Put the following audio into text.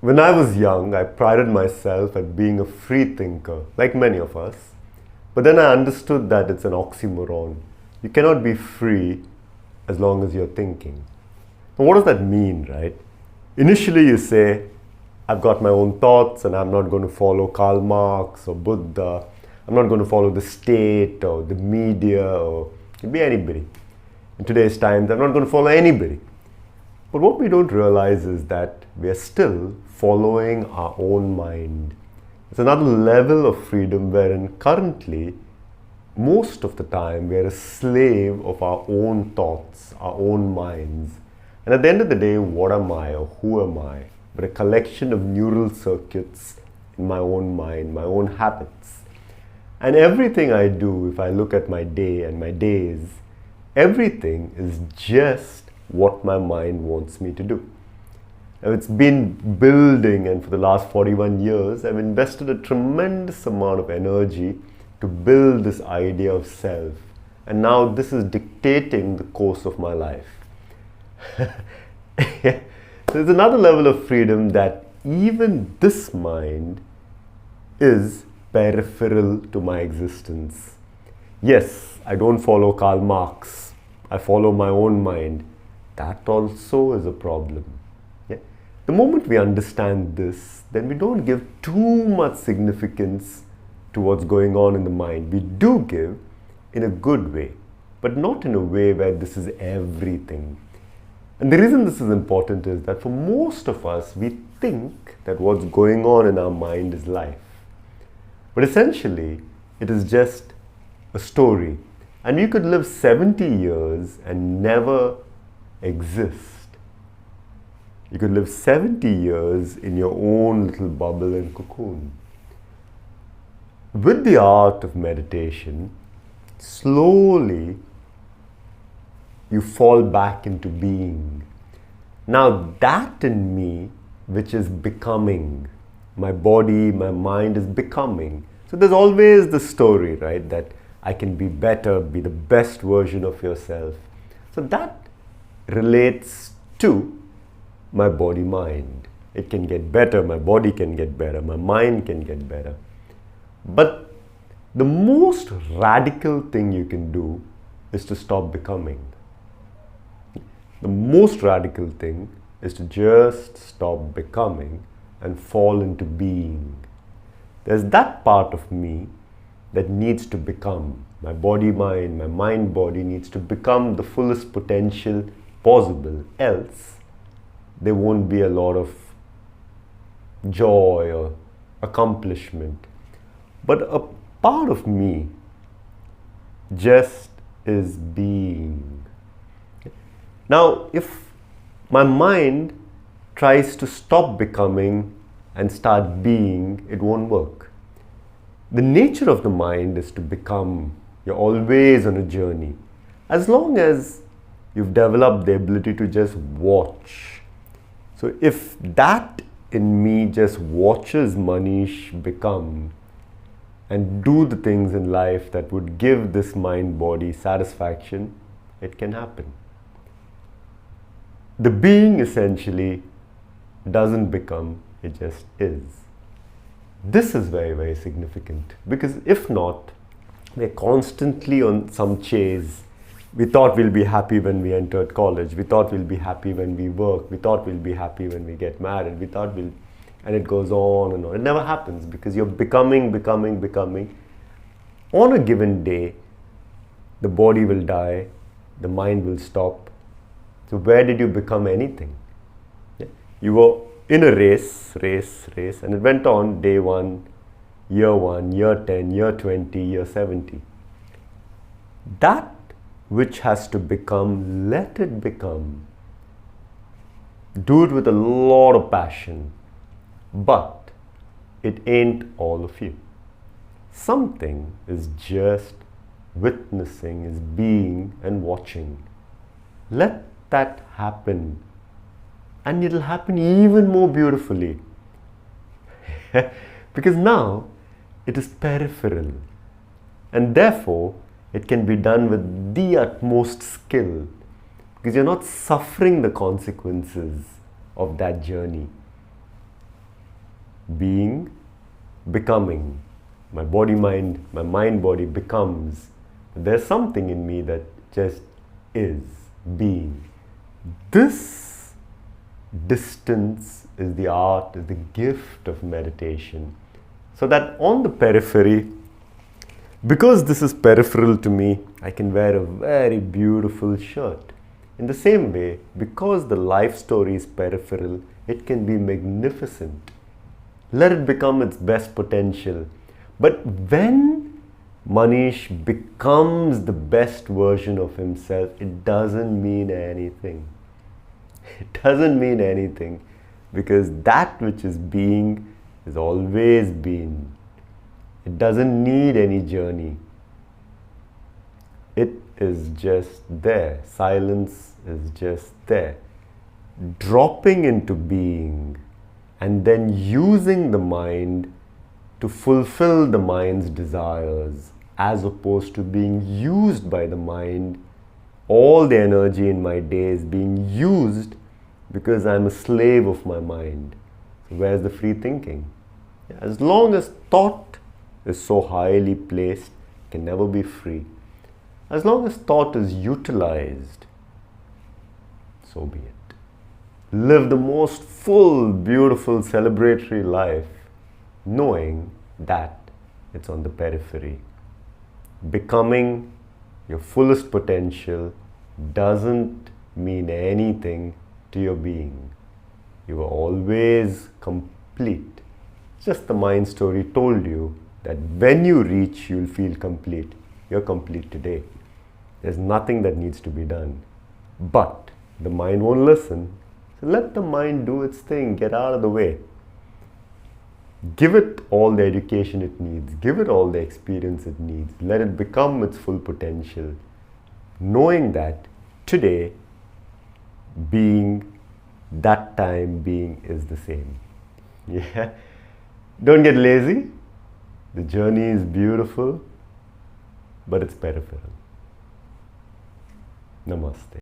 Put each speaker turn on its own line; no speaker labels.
When I was young, I prided myself at being a free thinker, like many of us. But then I understood that it's an oxymoron. You cannot be free as long as you're thinking. Now, what does that mean, right? Initially, you say, I've got my own thoughts and I'm not going to follow Karl Marx or Buddha. I'm not going to follow the state or the media or it could be anybody. In today's times, I'm not going to follow anybody. But what we don't realize is that we are still following our own mind. It's another level of freedom wherein currently, most of the time, we are a slave of our own thoughts, our own minds. And at the end of the day, what am I or who am I? But a collection of neural circuits in my own mind, my own habits. And everything I do, if I look at my day and my days, everything is just what my mind wants me to do. Now, it's been building, and for the last 41 years, I've invested a tremendous amount of energy to build this idea of self. And now this is dictating the course of my life. There's another level of freedom that even this mind is peripheral to my existence. Yes, I don't follow Karl Marx. I follow my own mind. That also is a problem. Yeah? The moment we understand this, then we don't give too much significance to what's going on in the mind. We do give in a good way, but not in a way where this is everything. And the reason this is important is that for most of us, we think that what's going on in our mind is life. But essentially, it is just a story. And you could live 70 years and never exist. You could live 70 years in your own little bubble and cocoon. With the art of meditation, slowly you fall back into being. Now that in me, which is becoming, my body, my mind is becoming. So there's always the story, right? That I can be better, be the best version of yourself. So that relates to my body mind. It can get better, my body can get better, my mind can get better. But the most radical thing you can do is to stop becoming. The most radical thing is to just stop becoming and fall into being. There's that part of me that needs to become. My body mind, my mind body needs to become the fullest potential possible. Else, there won't be a lot of joy or accomplishment. But a part of me just is being. Now, if my mind tries to stop becoming and start being, it won't work. The nature of the mind is to become. You're always on a journey. As long as you've developed the ability to just watch. So if that in me just watches Manish become and do the things in life that would give this mind-body satisfaction, it can happen. The being essentially doesn't become, it just is. This is very, very significant because if not, we're constantly on some chase. We thought we'll be happy when we entered college. We thought we'll be happy when we work. We thought we'll be happy when we get married. And it goes on and on. It never happens because you're becoming. On a given day, the body will die, the mind will stop. So where did you become anything? Yeah. You were in a race, and it went on day 1, year 10, year 20, year 70. That which has to become, let it become. Do it with a lot of passion, but it ain't all of you. Something is just witnessing, is being and watching. Let that happen, and it'll happen even more beautifully because now it is peripheral and therefore it can be done with the utmost skill because you're not suffering the consequences of that journey. being, becoming. My mind body becomes. There's something in me that just is, being. This distance is the art, is the gift of meditation. So that on the periphery, because this is peripheral to me, I can wear a very beautiful shirt. In the same way, because the life story is peripheral, it can be magnificent. Let it become its best potential. But when Manish becomes the best version of himself, it doesn't mean anything. It doesn't mean anything, because that which is being has always been. It doesn't need any journey. It is just there. Silence is just there. Dropping into being and then using the mind to fulfill the mind's desires, as opposed to being used by the mind. All the energy in my day is being used because I'm a slave of my mind. So where's the free thinking? As long as thought is so highly placed, it can never be free. As long as thought is utilized, so be it. Live the most full, beautiful, celebratory life, knowing that it's on the periphery. Becoming your fullest potential doesn't mean anything to your being. You are always complete. Just the mind story told you that when you reach, you'll feel complete. You're complete today. There's nothing that needs to be done. But the mind won't listen. So let the mind do its thing. Get out of the way. Give it all the education it needs. Give it all the experience it needs. Let it become its full potential. Knowing that today, being, that time being is the same. Yeah. Don't get lazy. The journey is beautiful, but it's peripheral. Namaste.